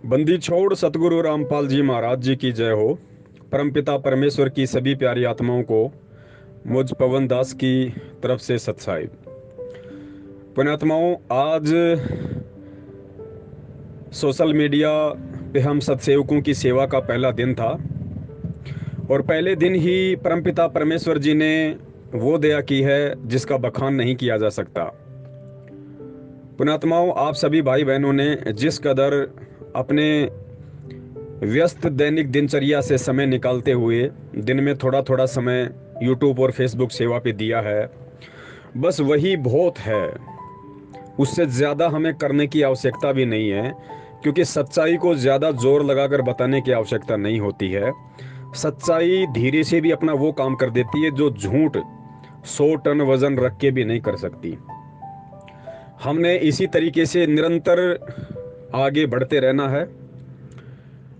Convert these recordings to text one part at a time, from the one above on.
बंदी छोड़ सतगुरु रामपाल जी महाराज जी की जय हो। परमपिता परमेश्वर की सभी प्यारी आत्माओं को मुझ पवन दास की तरफ से सत्साई। पुण्यात्माओं, आज सोशल मीडिया पे हम सत्सेवकों की सेवा का पहला दिन था और पहले दिन ही परमपिता परमेश्वर जी ने वो दया की है जिसका बखान नहीं किया जा सकता। पुण्यात्माओं, आप सभी भाई बहनों ने जिस कदर अपने व्यस्त दैनिक दिनचर्या से समय निकालते हुए दिन में थोड़ा थोड़ा समय यूट्यूब और फेसबुक सेवा पे दिया है, बस वही बहुत है। उससे ज़्यादा हमें करने की आवश्यकता भी नहीं है, क्योंकि सच्चाई को ज़्यादा जोर लगाकर बताने की आवश्यकता नहीं होती है। सच्चाई धीरे से भी अपना वो काम कर देती है जो झूठ 100 टन वजन रख के भी नहीं कर सकती। हमने इसी तरीके से निरंतर आगे बढ़ते रहना है।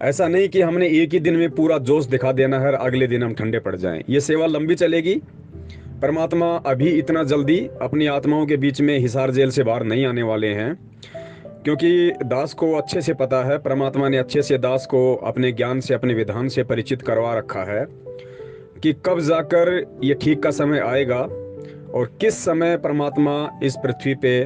ऐसा नहीं कि हमने एक ही दिन में पूरा जोश दिखा देना है और अगले दिन हम ठंडे पड़ जाएं। ये सेवा लंबी चलेगी। परमात्मा अभी इतना जल्दी अपनी आत्माओं के बीच में हिसार जेल से बाहर नहीं आने वाले हैं, क्योंकि दास को अच्छे से पता है, परमात्मा ने अच्छे से दास को अपने ज्ञान से, अपने विधान से परिचित करवा रखा है कि कब जाकर ये ठीक का समय आएगा और किस समय परमात्मा इस पृथ्वी पे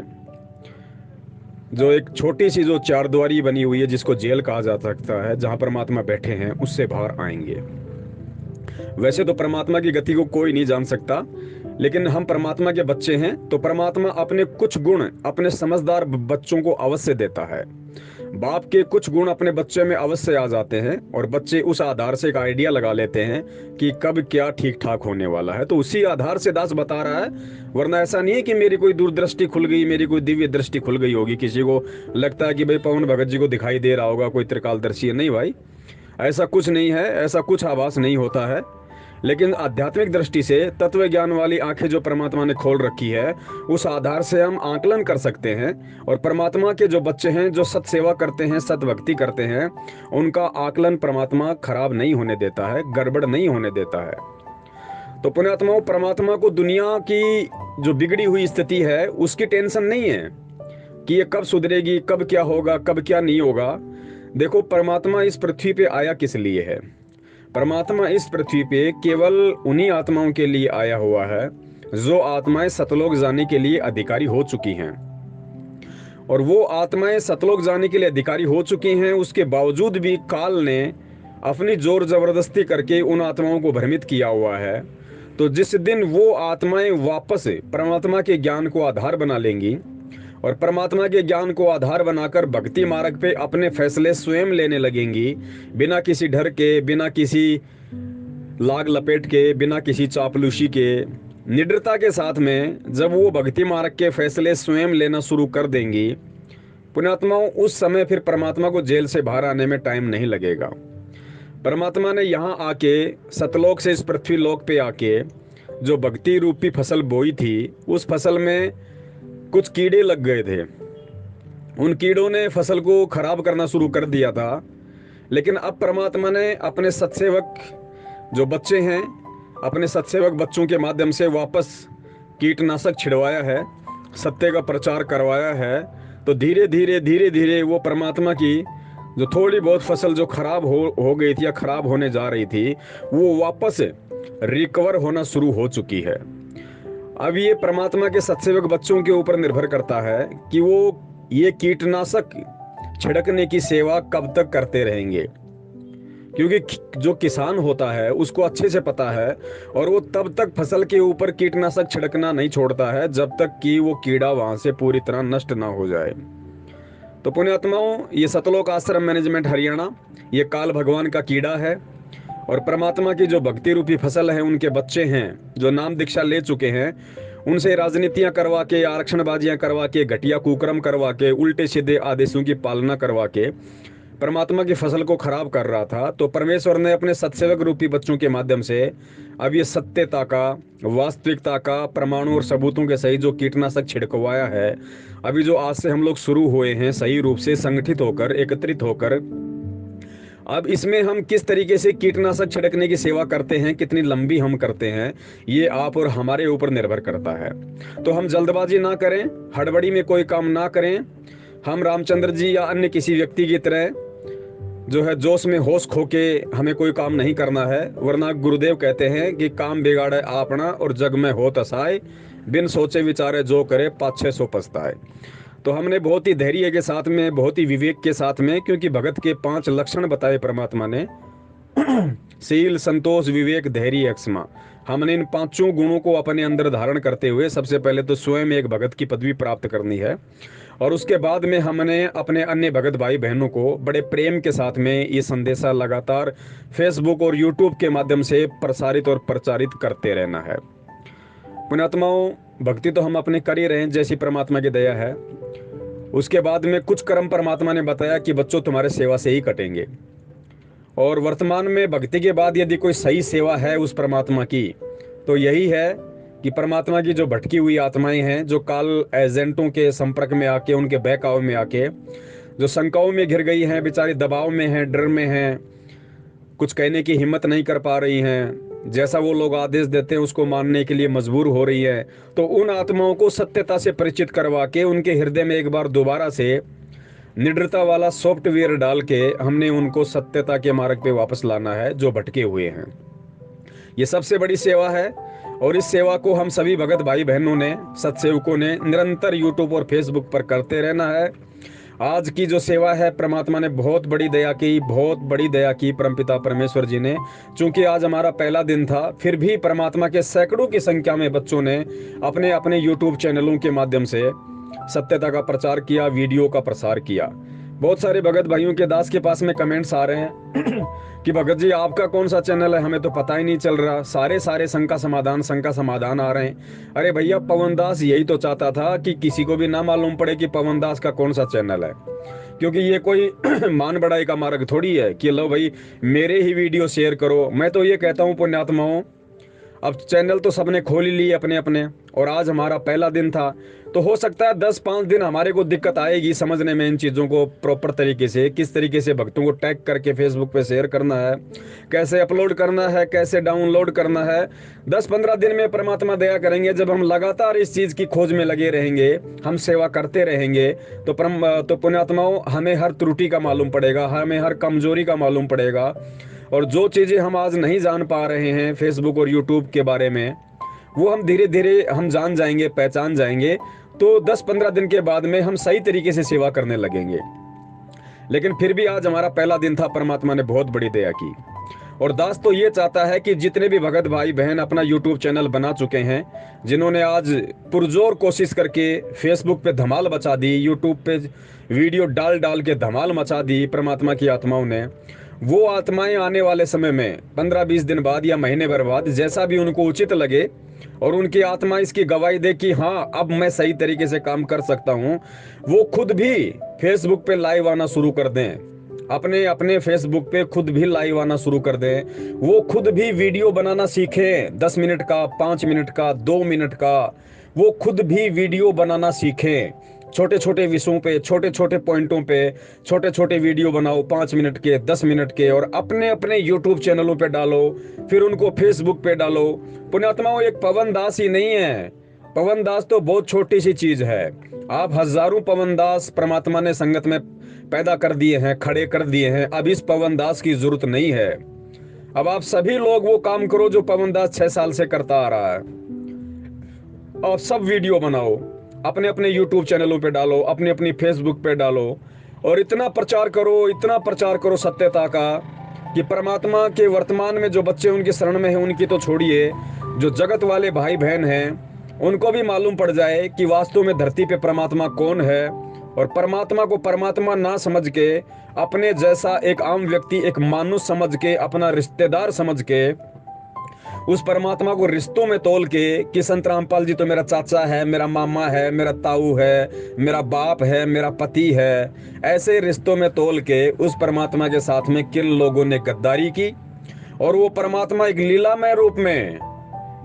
जो एक छोटी सी जो चारद्वारी बनी हुई है, जिसको जेल कहा जा सकता है, जहां परमात्मा बैठे हैं, उससे बाहर आएंगे। वैसे तो परमात्मा की गति को कोई नहीं जान सकता, लेकिन हम परमात्मा के बच्चे हैं तो परमात्मा अपने कुछ गुण अपने समझदार बच्चों को अवश्य देता है। बाप के कुछ गुण अपने बच्चे में अवश्य आ जाते हैं और बच्चे उस आधार से एक आइडिया लगा लेते हैं कि कब क्या ठीक ठाक होने वाला है। तो उसी आधार से दास बता रहा है, वरना ऐसा नहीं है कि मेरी कोई दूरदृष्टि खुल गई, मेरी कोई दिव्य दृष्टि खुल गई होगी। किसी को लगता है कि भाई पवन भगत जी को दिखाई दे रहा होगा, कोई त्रिकालदर्शी है। नहीं भाई, ऐसा कुछ नहीं है, ऐसा कुछ आभास नहीं होता है। लेकिन आध्यात्मिक दृष्टि से तत्व ज्ञान वाली आंखें जो परमात्मा ने खोल रखी है, उस आधार से हम आकलन कर सकते हैं। और परमात्मा के जो बच्चे हैं, जो सत सेवा करते हैं, सत भक्ति करते हैं, उनका आकलन परमात्मा खराब नहीं होने देता है, गड़बड़ नहीं होने देता है। तो पुण्यात्माओं, परमात्मा को दुनिया की जो बिगड़ी हुई स्थिति है उसकी टेंशन नहीं है कि ये कब सुधरेगी, कब क्या होगा, कब क्या नहीं होगा। देखो, परमात्मा इस पृथ्वी पे आया किस लिए है? परमात्मा इस पृथ्वी पे केवल उन्हीं आत्माओं के लिए आया हुआ है जो आत्माएं सतलोक जाने के लिए अधिकारी हो चुकी हैं। और वो आत्माएं सतलोक जाने के लिए अधिकारी हो चुकी हैं, उसके बावजूद भी काल ने अपनी जोर जबरदस्ती करके उन आत्माओं को भ्रमित किया हुआ है। तो जिस दिन वो आत्माएं वापस परमात्मा के ज्ञान को आधार बना लेंगी और परमात्मा के ज्ञान को आधार बनाकर भक्ति मार्ग पे अपने फैसले स्वयं लेने लगेंगी, बिना किसी डर के, बिना किसी लाग लपेट के, बिना किसी चापलूसी के, निडरता के साथ में जब वो भक्ति मार्ग के फैसले स्वयं लेना शुरू कर देंगी, पुण्यात्माओं, उस समय फिर परमात्मा को जेल से बाहर आने में टाइम नहीं लगेगा। परमात्मा ने यहाँ आके सतलोक से इस पृथ्वी लोक पे आके जो भक्ति रूपी फसल बोई थी, उस फसल में कुछ कीड़े लग गए थे। उन कीड़ों ने फसल को खराब करना शुरू कर दिया था। लेकिन अब परमात्मा ने अपने सत्सेवक जो बच्चे हैं, अपने सत्सेवक बच्चों के माध्यम से वापस कीटनाशक छिड़वाया है, सत्य का प्रचार करवाया है। तो धीरे धीरे वो परमात्मा की जो थोड़ी बहुत फसल जो खराब हो गई थी या खराब होने जा रही थी, वो वापस रिकवर होना शुरू हो चुकी है। अब ये परमात्मा के सत्सेवक बच्चों के ऊपर निर्भर करता है कि वो ये कीटनाशक छिड़कने की सेवा कब तक करते रहेंगे, क्योंकि जो किसान होता है उसको अच्छे से पता है और वो तब तक फसल के ऊपर कीटनाशक छिड़कना नहीं छोड़ता है जब तक कि वो कीड़ा वहां से पूरी तरह नष्ट ना हो जाए। तो पुण्यात्माओं, ये सतलोक आश्रम मैनेजमेंट हरियाणा ये काल भगवान का कीड़ा है और परमात्मा की जो भक्ति रूपी फसल है, उनके बच्चे हैं जो नाम दीक्षा ले चुके हैं, उनसे राजनीतियां करवा के, आरक्षणबाजियां करवा के, घटिया कुकर्म करवा के, उल्टे सीधे आदेशों की पालना करवा के परमात्मा की फसल को खराब कर रहा था। तो परमेश्वर ने अपने सत्सेवक रूपी बच्चों के माध्यम से अब ये सत्यता का, वास्तविकता का, प्रमाणों और सबूतों के सही जो कीटनाशक छिड़कवाया है, अभी जो आज से हम लोग शुरू हुए हैं सही रूप से संगठित होकर, एकत्रित होकर, अब इसमें हम किस तरीके से कीटनाशक छिड़कने की सेवा करते हैं, कितनी लंबी हम करते हैं, ये आप और हमारे ऊपर निर्भर करता है। तो हम जल्दबाजी ना करें, हड़बड़ी में कोई काम ना करें। हम रामचंद्र जी या अन्य किसी व्यक्ति की तरह जो है जोश में होश खो के हमें कोई काम नहीं करना है, वरना गुरुदेव कहते हैं कि काम बिगाड़े आपना और जग में हो तसाए, बिन सोचे विचारे जो करे पाछे सो पछताए। तो हमने बहुत ही धैर्य के साथ में, बहुत ही विवेक के साथ में, क्योंकि भगत के 5 लक्षण बताए परमात्मा ने, शील, संतोष, विवेक, धैर्य, क्षमा। हमने इन 5 गुणों को अपने अंदर धारण करते हुए सबसे पहले तो स्वयं एक भगत की पदवी प्राप्त करनी है, और उसके बाद में हमने अपने अन्य भगत भाई बहनों को बड़े प्रेम के साथ में ये संदेशा लगातार फेसबुक और यूट्यूब के माध्यम से प्रसारित और प्रचारित करते रहना है। पुण्यात्माओं, भक्ति तो हम अपने कर ही रहे हैं जैसी परमात्मा की दया है। उसके बाद में कुछ कर्म परमात्मा ने बताया कि बच्चों तुम्हारे सेवा से ही कटेंगे। और वर्तमान में भक्ति के बाद यदि कोई सही सेवा है उस परमात्मा की, तो यही है कि परमात्मा की जो भटकी हुई आत्माएं हैं, जो काल एजेंटों के संपर्क में आके, उनके बहकावे में आके, जो शंकाओं में घिर गई हैं, बेचारी दबाव में हैं, डर में हैं, कुछ कहने की हिम्मत नहीं कर पा रही हैं, जैसा वो लोग आदेश देते हैं उसको मानने के लिए मजबूर हो रही है, तो उन आत्माओं को सत्यता से परिचित करवा के उनके हृदय में एक बार दोबारा से निडरता वाला सॉफ्टवेयर डाल के हमने उनको सत्यता के मार्ग पे वापस लाना है, जो भटके हुए हैं। ये सबसे बड़ी सेवा है, और इस सेवा को हम सभी भगत भाई बहनों ने, सत्सेवकों ने निरंतर यूट्यूब और फेसबुक पर करते रहना है। आज की जो सेवा है, परमात्मा ने बहुत बड़ी दया की, बहुत बड़ी दया की परमपिता परमेश्वर जी ने। चूंकि आज हमारा पहला दिन था, फिर भी परमात्मा के सैकड़ों की संख्या में बच्चों ने अपने अपने यूट्यूब चैनलों के माध्यम से सत्यता का प्रचार किया, वीडियो का प्रसार किया। बहुत सारे भगत भाइयों के दास के पास में कमेंट्स आ रहे हैं कि भगत जी आपका कौन सा चैनल है, हमें तो पता ही नहीं चल रहा, सारे शंका समाधान आ रहे हैं। अरे भैया, पवन दास यही तो चाहता था कि किसी को भी ना मालूम पड़े कि पवन दास का कौन सा चैनल है, क्योंकि ये कोई मान बढ़ाई का मार्ग थोड़ी है कि लो भाई मेरे ही वीडियो शेयर करो। मैं तो ये कहता हूँ पुण्यात्माओं, अब चैनल तो सबने खोल ही लिए अपने अपने, और आज हमारा पहला दिन था, तो हो सकता है 10-5 दिन हमारे को दिक्कत आएगी समझने में इन चीज़ों को प्रॉपर तरीके से, किस तरीके से भक्तों को टैग करके फेसबुक पे शेयर करना है, कैसे अपलोड करना है, कैसे डाउनलोड करना है। 10-15 दिन में परमात्मा दया करेंगे, जब हम लगातार इस चीज़ की खोज में लगे रहेंगे, हम सेवा करते रहेंगे, तो पुण्यात्माओं हमें हर त्रुटि का मालूम पड़ेगा, हमें हर कमजोरी का मालूम पड़ेगा। और जो चीज़ें हम आज नहीं जान पा रहे हैं फेसबुक और यूट्यूब के बारे में, वो हम धीरे धीरे हम जान जाएंगे, पहचान जाएंगे, तो 10-15 दिन के बाद में हम सही तरीके से सेवा करने लगेंगे। लेकिन फिर भी आज हमारा पहला दिन था, परमात्मा ने बहुत बड़ी दया की। और दास तो ये चाहता है कि जितने भी भगत भाई बहन अपना यूट्यूब चैनल बना चुके हैं, जिन्होंने आज पुरजोर कोशिश करके फेसबुक पे धमाल मचा दी, यूट्यूब पे वीडियो डाल डाल के धमाल मचा दी परमात्मा की आत्माओं ने, वो आत्माएं आने वाले समय में 15-20 दिन बाद या महीने भर बाद, जैसा भी उनको उचित लगे और उनकी आत्मा इसकी गवाही दे कि हाँ अब मैं सही तरीके से काम कर सकता हूँ, वो खुद भी फेसबुक पे लाइव आना शुरू कर दें। अपने अपने फेसबुक पे खुद भी लाइव आना शुरू कर दें। वो खुद भी वीडियो बनाना सीखें, 10 मिनट का, 5 मिनट का, 2 मिनट का, वो खुद भी वीडियो बनाना सीखें। छोटे छोटे विषयों पे, छोटे छोटे पॉइंटों पे छोटे छोटे वीडियो बनाओ, 5 मिनट के, 10 मिनट के, और अपने अपने यूट्यूब चैनलों पे डालो, फिर उनको फेसबुक पे डालो। पुण्यात्माओं, एक पवन दास ही नहीं है, पवन दास तो बहुत छोटी सी चीज है। आप हजारों पवन दास परमात्मा ने संगत में पैदा कर दिए हैं, खड़े कर दिए हैं। अब इस पवन दास की जरूरत नहीं है। अब आप सभी लोग वो काम करो जो पवन दास 6 साल से करता आ रहा है। आप सब वीडियो बनाओ, अपने अपने यूट्यूब चैनलों पे डालो, अपने अपनी फेसबुक पे डालो, और इतना प्रचार करो सत्यता का कि परमात्मा के वर्तमान में जो बच्चे उनकी शरण में हैं, उनकी तो छोड़िए, जो जगत वाले भाई बहन हैं उनको भी मालूम पड़ जाए कि वास्तव में धरती पे परमात्मा कौन है। और परमात्मा को परमात्मा ना समझ के, अपने जैसा एक आम व्यक्ति, एक मानुष समझ के, अपना रिश्तेदार समझ के, उस परमात्मा को रिश्तों में तोल के कि संत रामपाल जी तो मेरा चाचा है, मेरा मामा है, मेरा ताऊ है, मेरा बाप है, मेरा पति है, ऐसे रिश्तों में तोल के उस परमात्मा के साथ में किन लोगों ने गद्दारी की। और वो परमात्मा एक लीलामय रूप में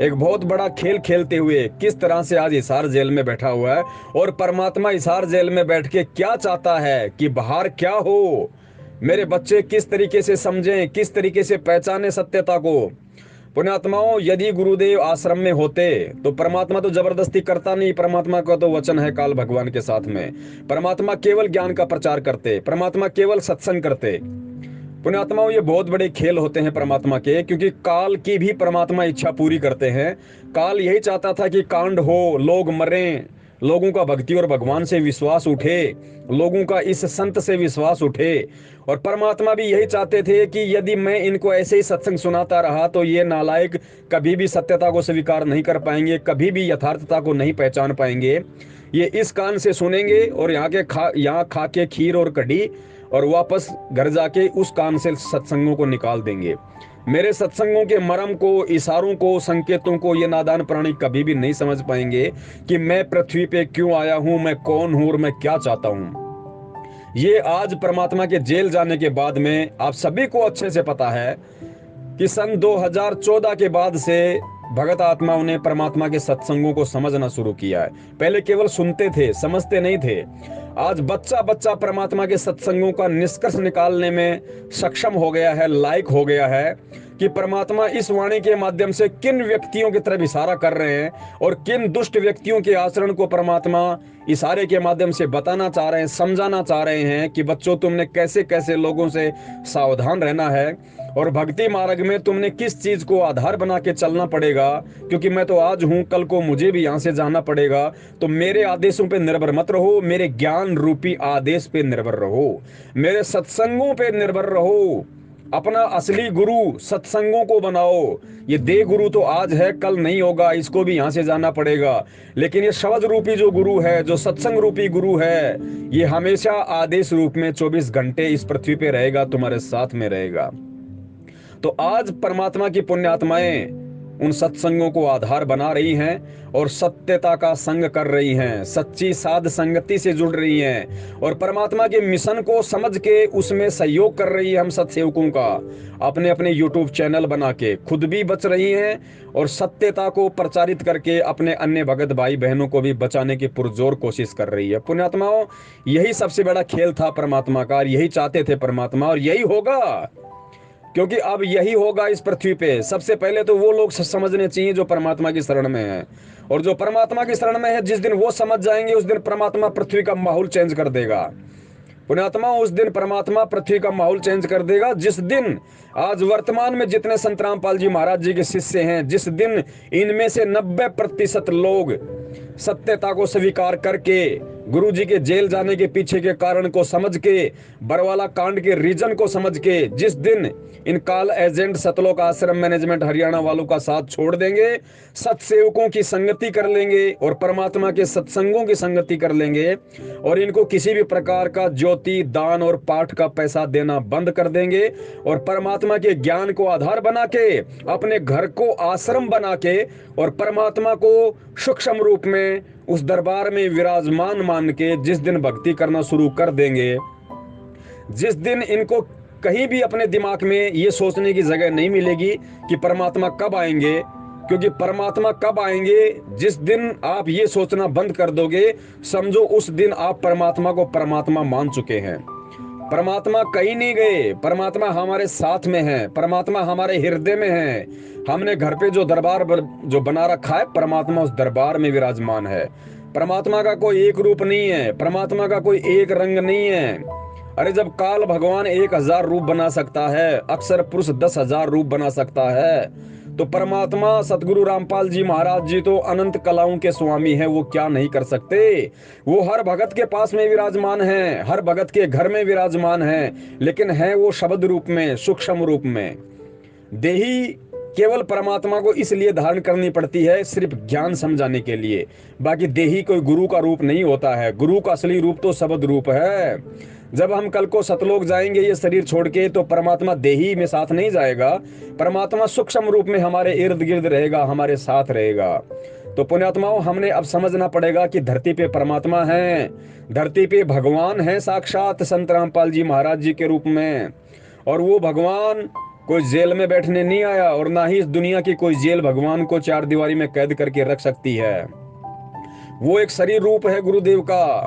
एक बहुत बड़ा खेल खेलते हुए किस तरह से आज हिसार जेल में बैठा हुआ है। और परमात्मा हिसार जेल में बैठ के क्या चाहता है कि बाहर क्या हो, मेरे बच्चे किस तरीके से समझें, किस तरीके से पहचाने सत्यता को। पुण्यात्माओं, यदि गुरुदेव आश्रम में होते तो परमात्मा तो जबरदस्ती करता नहीं, परमात्मा का तो वचन है काल भगवान के साथ में। परमात्मा केवल ज्ञान का प्रचार करते, परमात्मा केवल सत्संग करते। पुण्यात्माओं, ये बहुत बड़े खेल होते हैं परमात्मा के, क्योंकि काल की भी परमात्मा इच्छा पूरी करते हैं। काल यही चाहता था कि कांड हो, लोग मरें, लोगों का भक्ति और भगवान से विश्वास उठे, लोगों का इस संत से विश्वास उठे। और परमात्मा भी यही चाहते थे कि यदि मैं इनको ऐसे ही सत्संग सुनाता रहा तो ये नालायक कभी भी सत्यता को स्वीकार नहीं कर पाएंगे, कभी भी यथार्थता को नहीं पहचान पाएंगे। ये इस कान से सुनेंगे और यहाँ खा के खीर और कढ़ी, और वापस घर जाके उस कान से सत्संगों को निकाल देंगे। मेरे सत्संगों के मर्म को, इशारों को, संकेतों को ये नादान प्राणी कभी भी नहीं समझ पाएंगे कि मैं पृथ्वी पे क्यों आया हूं, मैं कौन हूं और मैं क्या चाहता हूं। ये आज परमात्मा के जेल जाने के बाद में आप सभी को अच्छे से पता है कि सन 2014 के बाद से भगत आत्माओं ने परमात्मा के सत्संगों को समझना शुरू किया है। पहले केवल सुनते थे, समझते नहीं थे। आज बच्चा बच्चा परमात्मा के सत्संगों का निष्कर्ष निकालने में सक्षम हो गया है, लायक हो गया है कि परमात्मा इस वाणी के माध्यम से किन व्यक्तियों की तरफ इशारा कर रहे हैं और किन दुष्ट व्यक्तियों के आचरण को परमात्मा इशारे के माध्यम से बताना चाह रहे हैं, समझाना चाह रहे हैं कि बच्चों, तुमने कैसे कैसे लोगों से सावधान रहना है और भक्ति मार्ग में तुमने किस चीज को आधार बना के चलना पड़ेगा, क्योंकि मैं तो आज हूं, कल को मुझे भी यहां से जाना पड़ेगा। तो मेरे आदेशों पे निर्भर मत रहो, मेरे ज्ञान रूपी आदेश पे निर्भर रहो, मेरे सत्संगों पे निर्भर रहो। अपना असली गुरु सत्संगों को बनाओ। ये देह गुरु तो आज है, कल नहीं होगा, इसको भी यहां से जाना पड़ेगा। लेकिन ये शब्द रूपी जो गुरु है, जो सत्संग रूपी गुरु है, ये हमेशा आदेश रूप में 24 घंटे इस पृथ्वी पे रहेगा, तुम्हारे साथ में रहेगा। तो आज परमात्मा की पुण्यात्माएं उन सत्संगों को आधार बना रही हैं और सत्यता का संग कर रही हैं, सच्ची साध संगति से जुड़ रही हैं और परमात्मा के मिशन को समझ के उसमें सहयोग कर रही है। हम सत्सेवकों का अपने अपने YouTube चैनल बना के खुद भी बच रही हैं और सत्यता को प्रचारित करके अपने अन्य भगत भाई बहनों को भी बचाने की पुरजोर कोशिश कर रही है। पुण्यात्माओं, यही सबसे बड़ा खेल था परमात्मा का, यही चाहते थे परमात्मा, और यही होगा, क्योंकि अब यही होगा इस पृथ्वी पे। सबसे पहले तो वो लोग समझने चाहिए जो परमात्मा की शरण में है, और जो परमात्मा की शरण में है, जिस दिन वो समझ जाएंगे उस दिन परमात्मा पृथ्वी का माहौल चेंज कर देगा। पुण्यात्मा, उस दिन परमात्मा पृथ्वी का माहौल चेंज कर देगा जिस दिन आज वर्तमान में जितने संत रामपाल जी महाराज जी के शिष्य हैं, जिस दिन इनमें से 90% लोग सत्यता को स्वीकार करके गुरु जी के जेल जाने के पीछे के कारण को समझ के, बरवाला कांड के रीजन को समझ के, जिस दिन इन काल एजेंट सतलोक आश्रम मैनेजमेंट हरियाणा वालों का साथ छोड़ देंगे, सत्सेवकों की संगति कर लेंगे और परमात्मा के सत्संगों की संगति कर लेंगे और इनको किसी भी प्रकार का ज्योति, दान और पाठ का पैसा देना बंद कर देंगे और परमात्मा के ज्ञान को आधार बना के, अपने घर को आश्रम बना के और परमात्मा को सूक्ष्म रूप में उस दरबार में विराजमान मान के जिस दिन भक्ति करना शुरू कर देंगे, जिस दिन इनको कहीं भी अपने दिमाग में ये सोचने की जगह नहीं मिलेगी कि परमात्मा कब आएंगे, क्योंकि परमात्मा कब आएंगे, जिस दिन आप ये सोचना बंद कर दोगे, समझो उस दिन आप परमात्मा को परमात्मा मान चुके हैं। परमात्मा कहीं नहीं गए, परमात्मा हमारे साथ में है, परमात्मा हमारे हृदय में है। हमने घर पे जो दरबार जो बना रखा है, परमात्मा उस दरबार में विराजमान है। परमात्मा का कोई एक रूप नहीं है, परमात्मा का कोई एक रंग नहीं है। अरे जब काल भगवान 1000 रूप बना सकता है, अक्षर पुरुष 10,000 रूप बना सकता है, तो परमात्मा सतगुरु रामपाल जी महाराज जी तो अनंत कलाओं के स्वामी हैं, वो क्या नहीं कर सकते। वो हर भगत के पास में विराजमान हैं, हर भगत के घर में विराजमान हैं, लेकिन है वो शब्द रूप में, सूक्ष्म रूप में। देही केवल परमात्मा को इसलिए धारण करनी पड़ती है सिर्फ ज्ञान समझाने के लिए, बाकी देही कोई गुरु का रूप नहीं होता है। गुरु का असली रूप तो शब्द रूप है। जब हम कल को सतलोक जाएंगे ये शरीर छोड़ के, तो परमात्मा देही में साथ नहीं जाएगा, परमात्मा सूक्ष्म रूप में हमारे इर्द गिर्द रहेगा, हमारे साथ रहेगा। तो पुण्यात्माओं, हमने अब समझना पड़ेगा कि धरती पे परमात्मा है, धरती पे भगवान है साक्षात संत रामपाल जी महाराज जी के रूप में, और वो भगवान कोई जेल में बैठने नहीं आया और ना ही इस दुनिया की कोई जेल भगवान को 4 दीवारी में कैद करके रख सकती है। वो एक शरीर रूप है गुरुदेव का,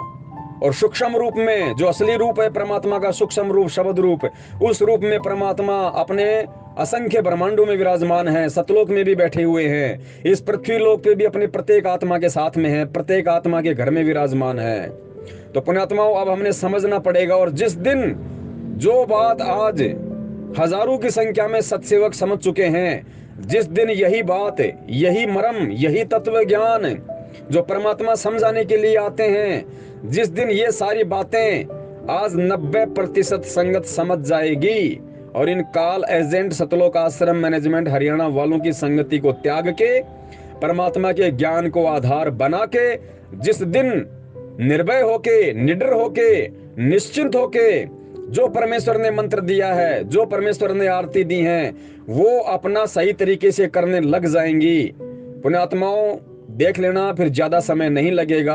और सूक्ष्म रूप में जो असली रूप है परमात्मा का, सूक्ष्म रूप शब्द रूप, उस रूप में परमात्मा अपने असंख्य ब्रह्मांडों में विराजमान है, सतलोक में भी बैठे हुए हैं, इस पृथ्वी लोक पे भी अपनी प्रत्येक आत्मा के साथ में है, प्रत्येक आत्मा के घर में विराजमान है। तो पुण्यात्माओं, अब हमने समझना पड़ेगा। और जिस दिन जो बात आज हजारों की संख्या में सत्सेवक समझ चुके हैं। जिस दिन यही बात, यही मर्म, यही तत्व ज्ञान जो परमात्मा समझाने के लिए आते हैं, जिस दिन ये सारी बातें आज 90% संगत समझ जाएगी और इन काल एजेंट सतलोक आश्रम मैनेजमेंट हरियाणा वालों की संगति को त्याग के परमात्मा के ज्ञान को आधार बना के जिस दिन निर्भय होके, निडर होके, निश्चिंत होके जो परमेश्वर ने मंत्र दिया है, जो परमेश्वर ने आरती दी है, वो अपना सही तरीके से करने लग जाएंगी। पुण्यात्माओं देख लेना, फिर ज्यादा समय नहीं लगेगा,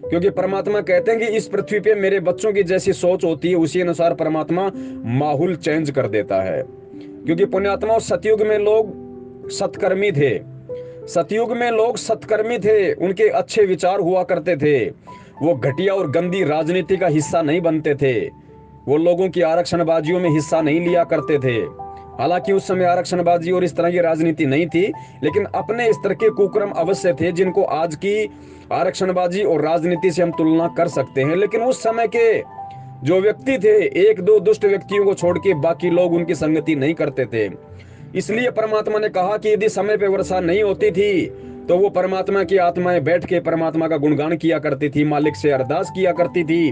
क्योंकि परमात्मा कहते हैं कि इस पृथ्वी पे मेरे बच्चों की जैसी सोच होती है उसी अनुसार परमात्मा माहौल चेंज कर देता है। क्योंकि पुण्यात्माओं सतयुग में लोग सत्कर्मी थे, सतयुग में लोग सत्कर्मी थे, उनके अच्छे विचार हुआ करते थे, वो घटिया और गंदी राजनीति का हिस्सा नहीं बनते थे, वो लोगों की आरक्षणबाजियों में हिस्सा नहीं लिया करते थे। हालांकि उस समय आरक्षणबाजी और इस तरह की राजनीति नहीं थी, लेकिन अपने स्तर के कुकर्म अवश्य थे जिनको आज की आरक्षणबाजी और राजनीति से हम तुलना कर सकते हैं। लेकिन उस समय के जो व्यक्ति थे, एक दो दुष्ट व्यक्तियों को छोड़ के बाकी लोग उनकी संगति नहीं करते थे। इसलिए परमात्मा ने कहा कि यदि समय पे वर्षा नहीं होती थी तो वो परमात्मा की आत्माएं बैठ के परमात्मा का गुणगान किया करती थी, मालिक से अरदास किया करती थी,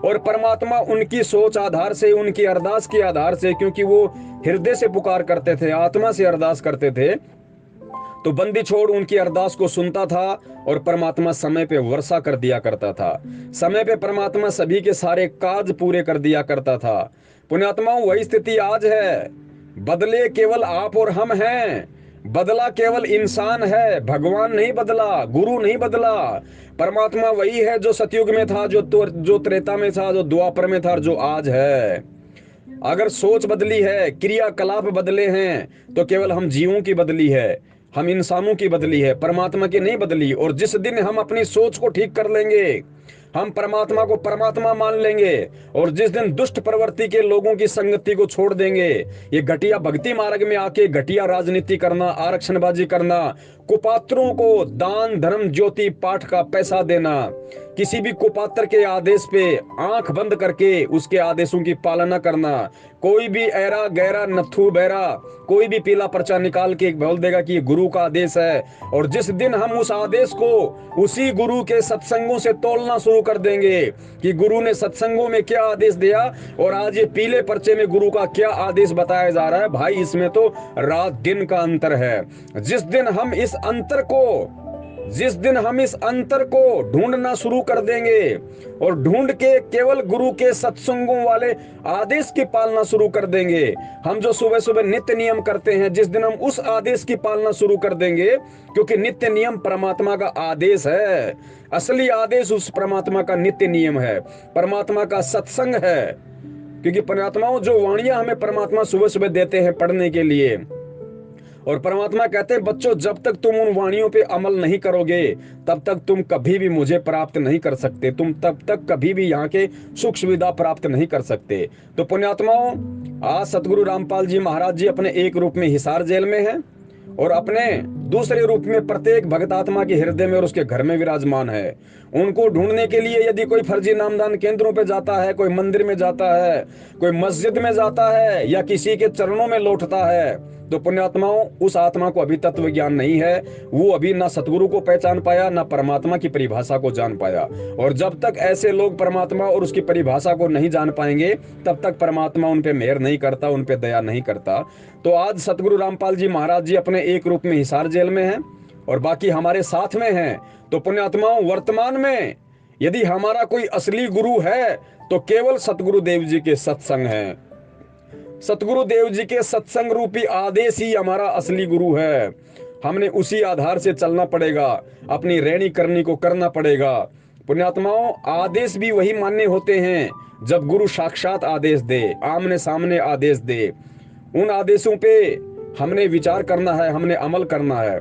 और परमात्मा उनकी सोच आधार से, उनकी अरदास के आधार से, क्योंकि वो हृदय से पुकार करते थे, आत्मा से अरदास करते थे, तो बंदी छोड़ उनकी अरदास को सुनता था और परमात्मा समय पे वर्षा कर दिया करता था। समय पे परमात्मा सभी के सारे काज पूरे कर दिया करता था। पुण्यात्माओं वही स्थिति आज है। बदले केवल आप और हम हैं, बदला केवल इंसान है, भगवान नहीं बदला, गुरु नहीं बदला। परमात्मा वही है जो सतयुग में था, जो त्रेता में था, जो द्वापर में था, जो आज है। अगर सोच बदली है, क्रियाकलाप बदले हैं, तो केवल हम जीवों की बदली है, हम इंसानों की बदली है, परमात्मा की नहीं बदली। और जिस दिन हम अपनी सोच को ठीक कर लेंगे, हम परमात्मा को परमात्मा मान लेंगे, और जिस दिन दुष्ट प्रवृत्ति के लोगों की संगति को छोड़ देंगे, ये घटिया भक्ति मार्ग में आके घटिया राजनीति करना, आरक्षणबाजी करना, कुपात्रों को दान धर्म ज्योति पाठ का पैसा देना, किसी भी कुपात्र के आदेश पे आंख बंद करके उसके आदेशों की पालना करना, कोई भी ऐरा गैरा नथु बैरा कोई भी पीला पर्चा निकाल के बोल देगा कि ये गुरु का आदेश है, और जिस दिन हम उस आदेश को उसी गुरु के सत्संगों से तोलना शुरू कर देंगे कि गुरु ने सत्संगों में क्या आदेश दिया और आज ये पीले पर्चे में गुरु का क्या आदेश बताया जा रहा है, भाई इसमें तो रात दिन का अंतर है। जिस दिन हम इस अंतर को ढूंढना शुरू कर देंगे और ढूंढ के केवल गुरु के सत्संगों वाले आदेश की पालना शुरू कर देंगे, हम जो सुबह सुबह नित्य नियम करते हैं, जिस दिन हम उस आदेश की पालना शुरू कर देंगे, क्योंकि नित्य नियम परमात्मा का आदेश है, असली आदेश उस परमात्मा का नित्य नियम है, परमात्मा का सत्संग है। क्योंकि परमात्माओं जो वाणियां हमें परमात्मा सुबह सुबह देते हैं पढ़ने के लिए, और परमात्मा कहते हैं बच्चों जब तक तुम उन वाणियों पे अमल नहीं करोगे तब तक तुम कभी भी मुझे प्राप्त नहीं कर सकते, तुम तब तक कभी भी यहाँ के सुख सुविधा प्राप्त नहीं कर सकते। तो पुण्यात्माओं आज सतगुरु रामपाल जी महाराज जी अपने एक रूप में हिसार जेल में हैं और अपने दूसरे रूप में प्रत्येक भगतात्मा के हृदय में और उसके घर में विराजमान है। उनको ढूंढने के लिए यदि कोई फर्जी नामदान केंद्रों पे जाता है, कोई मंदिर में जाता है, कोई मस्जिद में जाता है या किसी के चरणों में लौटता है, तो पुण्यात्माओं उस आत्मा को अभी तत्व ज्ञान नहीं है, वो अभी ना सतगुरु को पहचान पाया ना परमात्मा की परिभाषा को जान पाया। और जब तक ऐसे लोग परमात्मा और उसकी परिभाषा को नहीं जान पाएंगे तब तक परमात्मा उन पे मेहर नहीं करता, उन पे दया नहीं करता। तो आज सतगुरु रामपाल जी महाराज जी अपने एक रूप में हिसार जेल में हैं और बाकी हमारे साथ में हैं। तो पुण्यात्माओं वर्तमान में यदि हमारा कोई असली गुरु है तो केवल सतगुरु देव जी के सत्संग है। सतगुरु देव जी के सत्संग रूपी आदेश ही हमारा असली गुरु है। हमने उसी आधार से चलना पड़ेगा, अपनी रहनी करनी को करना पड़ेगा। पुण्यात्माओं आदेश भी वही मान्य होते हैं जब गुरु साक्षात आदेश दे, आमने सामने आदेश दे। उन आदेशों पे हमने विचार करना है, हमने अमल करना है।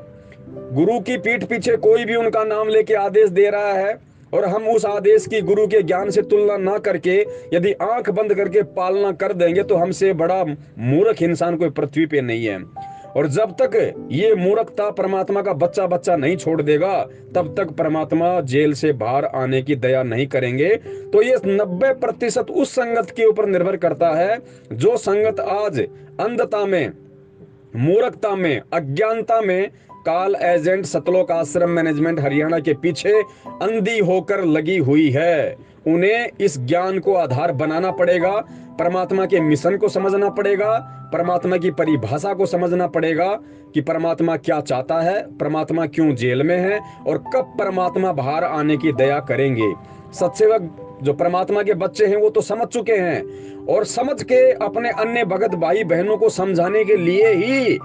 गुरु की पीठ पीछे कोई भी उनका नाम लेके आदेश दे रहा है और हम उस आदेश की गुरु के ज्ञान से तुलना ना करके यदि आंख बंद करके पालना कर देंगे तो हमसे बड़ा मूर्ख इंसान कोई पृथ्वी पे नहीं है। और जब तक ये मूर्खता परमात्मा का बच्चा बच्चा नहीं छोड़ देगा, तब तक परमात्मा जेल से बाहर आने की दया नहीं करेंगे। तो ये 90% उस संगत के ऊपर निर्भर करता है जो संगत आज अंधता में, मूर्खता में, अज्ञानता में काल एजेंट सतलोक आश्रम मैनेजमेंट हरियाणा के पीछे अंधी होकर लगी हुई है। उन्हें इस ज्ञान को आधार बनाना पड़ेगा, परमात्मा के मिशन को समझना पड़ेगा, परमात्मा की परिभाषा को समझना पड़ेगा कि परमात्मा क्या चाहता है, परमात्मा क्यों जेल में है और कब परमात्मा बाहर आने की दया करेंगे। सत्सेवक जो परमात्मा के बच्चे हैं वो तो समझ चुके हैं, और समझ के अपने अन्य भगत भाई बहनों को समझाने के लिए ही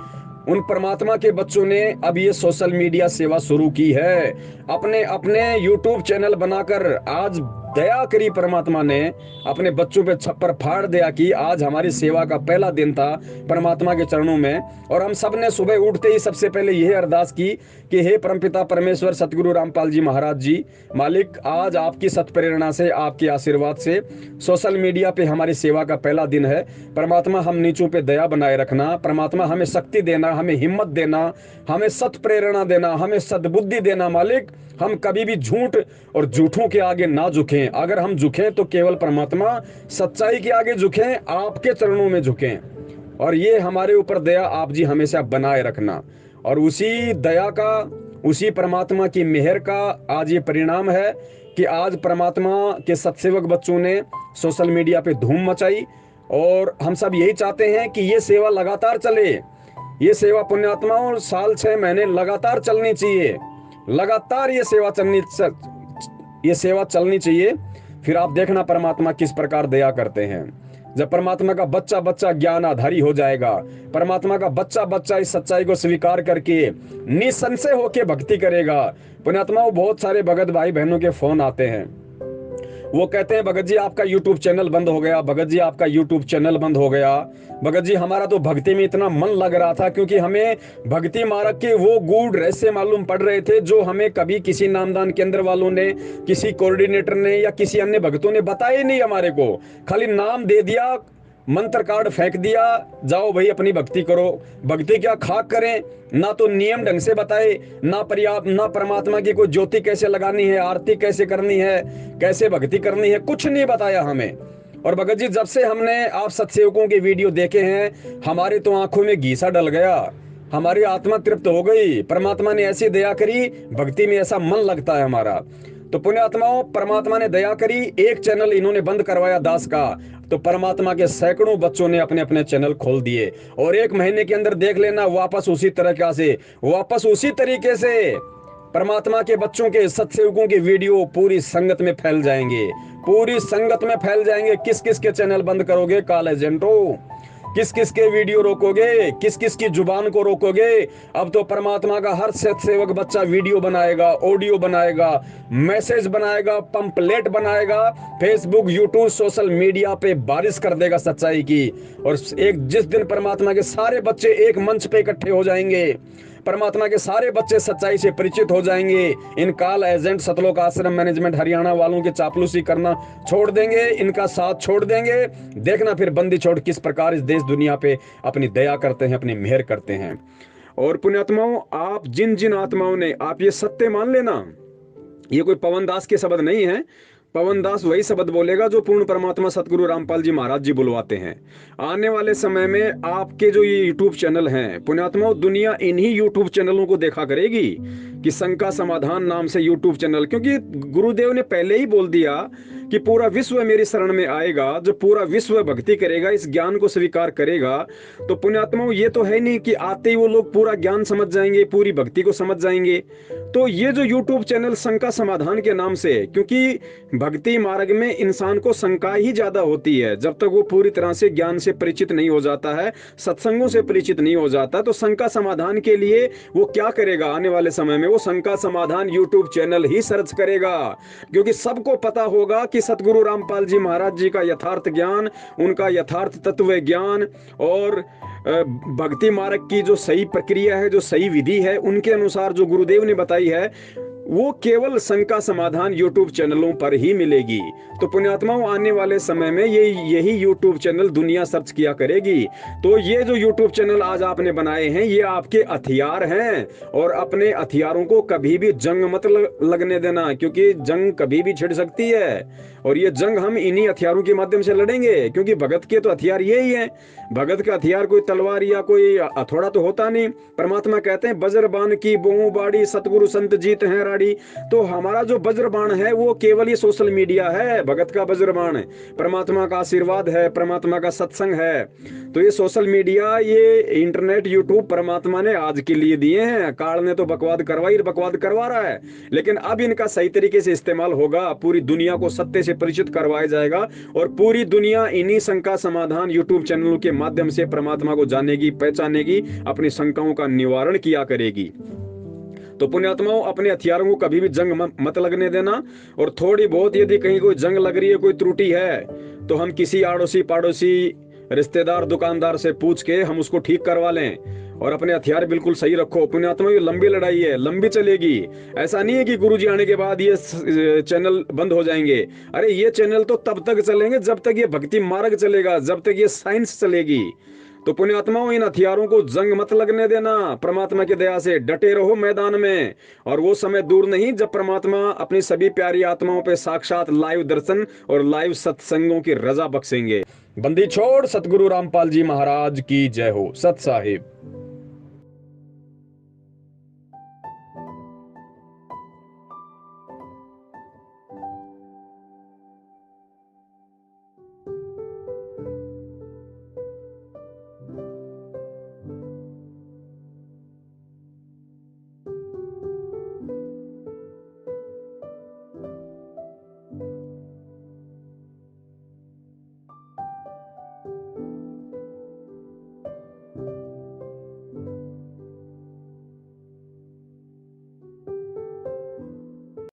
उन परमात्मा के बच्चों ने अब ये सोशल मीडिया सेवा शुरू की है। अपने अपने यूट्यूब चैनल बनाकर आज दया करी परमात्मा ने, अपने बच्चों पे छप्पर फाड़ दिया कि आज हमारी सेवा का पहला दिन था परमात्मा के चरणों में। और हम सब ने सुबह उठते ही सबसे पहले यह अरदास की कि हे परमपिता परमेश्वर सतगुरु रामपाल जी महाराज जी, मालिक आज आपकी सत्प्रेरणा से, आपके आशीर्वाद से सोशल मीडिया पे हमारी सेवा का पहला दिन है। परमात्मा हम नीचों पे दया बनाए रखना, परमात्मा हमें शक्ति देना, हमें हिम्मत देना, हमें सत्प्रेरणा देना, हमें सद्बुद्धि देना। मालिक हम कभी भी झूठ और झूठों के आगे ना झुकें, अगर हम झुकें तो केवल परमात्मा सच्चाई के आगे झुकें, आपके चरणों में झुकें। और ये हमारे ऊपर दया आप जी हमेशा बनाए रखना। और उसी दया का, उसी परमात्मा की मेहर का आज ये परिणाम है कि आज परमात्मा के सत्सेवक बच्चों ने सोशल मीडिया पे धूम मचाई। और हम सब यही चाहते हैं कि ये सेवा लगातार चले, ये सेवा पुण्यात्माओं साल 6 महीने लगातार चलनी चाहिए, लगातार ये सेवा चलनी चाहिए। फिर आप देखना परमात्मा किस प्रकार दया करते हैं। जब परमात्मा का बच्चा बच्चा ज्ञान आधारी हो जाएगा, परमात्मा का बच्चा बच्चा इस सच्चाई को स्वीकार करके निसंशय होके भक्ति करेगा। पुण्यात्माओं बहुत सारे भगत भाई बहनों के फोन आते हैं, वो कहते हैं भगत जी आपका यूट्यूब चैनल बंद हो गया, भगत जी आपका यूट्यूब चैनल बंद हो गया, भगत जी हमारा तो भक्ति में इतना मन लग रहा था, क्योंकि हमें भक्ति मार्ग के वो गूढ़ रहस्य मालूम पड़ रहे थे जो हमें कभी किसी नामदान केंद्र वालों ने, किसी कोऑर्डिनेटर ने या किसी अन्य भक्तों ने बताया ही नहीं। हमारे को खाली नाम दे दिया, मंत्र कार्ड फेंक दिया, जाओ भाई अपनी भक्ति करो। भक्ति क्या खाक करें, ना तो नियम ढंग से बताए, ना पर्याप्त, ना परमात्मा की कोई ज्योति कैसे लगानी है, आरती कैसे करनी है, कैसे भक्ति करनी है, कुछ नहीं बताया हमें। और भगत जी जब से हमने आप सत्सेवकों के वीडियो देखे हैं, हमारी तो आंखों में घी सा डल गया, हमारी आत्मा तृप्त हो गई। परमात्मा ने ऐसी दया करी, भक्ति में ऐसा मन लगता है हमारा। तो पुण्यात्माओं परमात्मा ने दया करी, एक चैनल इन्होंने बंद करवाया दास का, तो परमात्मा के सैकड़ों बच्चों ने अपने अपने चैनल खोल दिए। और 1 महीने के अंदर देख लेना वापस उसी तरह से, वापस उसी तरीके से परमात्मा के बच्चों के सत्सेवकों के वीडियो पूरी संगत में फैल जाएंगे, पूरी संगत में फैल जाएंगे। किस किस के चैनल बंद करोगे काल एजेंटो, किस किस के वीडियो रोकोगे, किस किस की जुबान को रोकोगे। अब तो परमात्मा का हर सत्सेवक बच्चा वीडियो बनाएगा, ऑडियो बनाएगा, मैसेज बनाएगा, पंपलेट बनाएगा, फेसबुक यूट्यूब सोशल मीडिया पे बारिश कर देगा सच्चाई की। और एक जिस दिन परमात्मा के सारे बच्चे एक मंच पे इकट्ठे हो जाएंगे, परमात्मा के सारे बच्चे सच्चाई से परिचित हो जाएंगे, इन काल एजेंट सतलोक आश्रम मैनेजमेंट हरियाणा वालों के चापलूसी करना छोड़ देंगे, इनका साथ छोड़ देंगे। देखना फिर बंदी छोड़ किस प्रकार इस देश दुनिया पे अपनी दया करते हैं, अपनी मेहर करते हैं। और पुण्यात्माओं आप जिन जिन आत्माओं ने, आप ये सत्य मान लेना, ये कोई पवन दास के शब्द नहीं है। पवन दास वही शब्द बोलेगा जो पूर्ण परमात्मा सतगुरु रामपाल जी महाराज जी बुलवाते हैं। आने वाले समय में आपके जो ये यूट्यूब चैनल हैं, पुण्यात्माओं दुनिया इन्हीं यूट्यूब चैनलों को देखा करेगी कि शंका समाधान नाम से यूट्यूब चैनल, क्योंकि गुरुदेव ने पहले ही बोल दिया कि पूरा विश्व मेरी शरण में आएगा। जो पूरा विश्व भक्ति करेगा, इस ज्ञान को स्वीकार करेगा, तो पुण्यात्माओं ये तो है नहीं कि आते ही वो लोग पूरा ज्ञान समझ जाएंगे, पूरी भक्ति को समझ जाएंगे। तो ये जो यूट्यूब चैनल शंका समाधान के नाम से, क्योंकि भक्ति मार्ग में इंसान को शंका ही ज्यादा होती है जब तक वो पूरी तरह से ज्ञान से परिचित नहीं हो जाता है, सत्संगों से परिचित नहीं हो जाता। तो शंका समाधान के लिए वो क्या करेगा आने वाले समय में, वो शंका समाधान यूट्यूब चैनल ही सर्च करेगा, क्योंकि सबको पता होगा कि सतगुरु रामपाल जी महाराज जी का यथार्थ ज्ञान, उनका यथार्थ तत्व ज्ञान और भक्ति मार्ग की जो सही प्रक्रिया है, जो सही विधि है, उनके अनुसार जो गुरुदेव ने बताई है, वो केवल शंका समाधान यूट्यूब चैनलों पर ही मिलेगी। तो पुण्यात्माओं, आने वाले समय में यही यूट्यूब चैनल दुनिया सर्च किया करेगी। तो ये जो यूट्यूब चैनल आज आपने बनाए हैं, ये आपके हथियार हैं, और अपने हथियारों को कभी भी जंग मत लगने देना, क्योंकि जंग कभी भी छिड़ सकती है। और ये जंग हम इन्हीं हथियारों के माध्यम से लड़ेंगे, क्योंकि भगत के तो हथियार यही है। भगत का हथियार कोई तलवार या कोई हथौड़ा तो होता नहीं। परमात्मा कहते हैं वज्रबाण की बोऊ बाड़ी, सतगुरु संत जीत हैं राड़ी। तो हमारा जो वज्रबाण है वो केवल ये सोशल मीडिया है, भगत का वज्रबाण। परमात्मा का आशीर्वाद है, परमात्मा का सत्संग है। तो ये सोशल मीडिया, ये इंटरनेट, यूट्यूब परमात्मा ने आज के लिए दिए हैं। काल ने तो बकवाद करवा रहा है, लेकिन अब इनका सही तरीके से इस्तेमाल होगा, पूरी दुनिया को सत्य से परिचित करवाया जाएगा, और पूरी दुनिया इन्हीं शंका समाधान यूट्यूब चैनलों के माध्यम से परमात्मा को जानेगी, पहचानेगी, अपनी शंकाओं का निवारण किया करेगी। तो पुण्यात्माओं, अपने हथियारों को कभी भी जंग मत लगने देना। और थोड़ी बहुत यदि कहीं कोई जंग लग रही है, कोई त्रुटि है, तो हम किसी आड़ोसी पाड़ोसी रिश्तेदार दुकानदार से पूछ के हम उसको ठीक करवा लें। और अपने हथियार बिल्कुल सही रखो। पुण्यात्मा, ये लंबी लड़ाई है, लंबी चलेगी। ऐसा नहीं है कि गुरुजी आने के बाद ये चैनल बंद हो जाएंगे। अरे ये चैनल तो तब तक चलेंगे जब तक ये भक्ति मार्ग चलेगा, जब तक ये साइंस चलेगी। तो पुण्यात्माओं, इन हथियारों को जंग मत लगने देना। परमात्मा की दया से डटे रहो मैदान में। और वो समय दूर नहीं जब परमात्मा अपनी सभी प्यारी आत्माओं पे साक्षात लाइव दर्शन और लाइव सत्संगों की रजा बख्शेंगे। बंदी छोड़ सतगुरु रामपाल जी महाराज की जय हो। सत साहिब।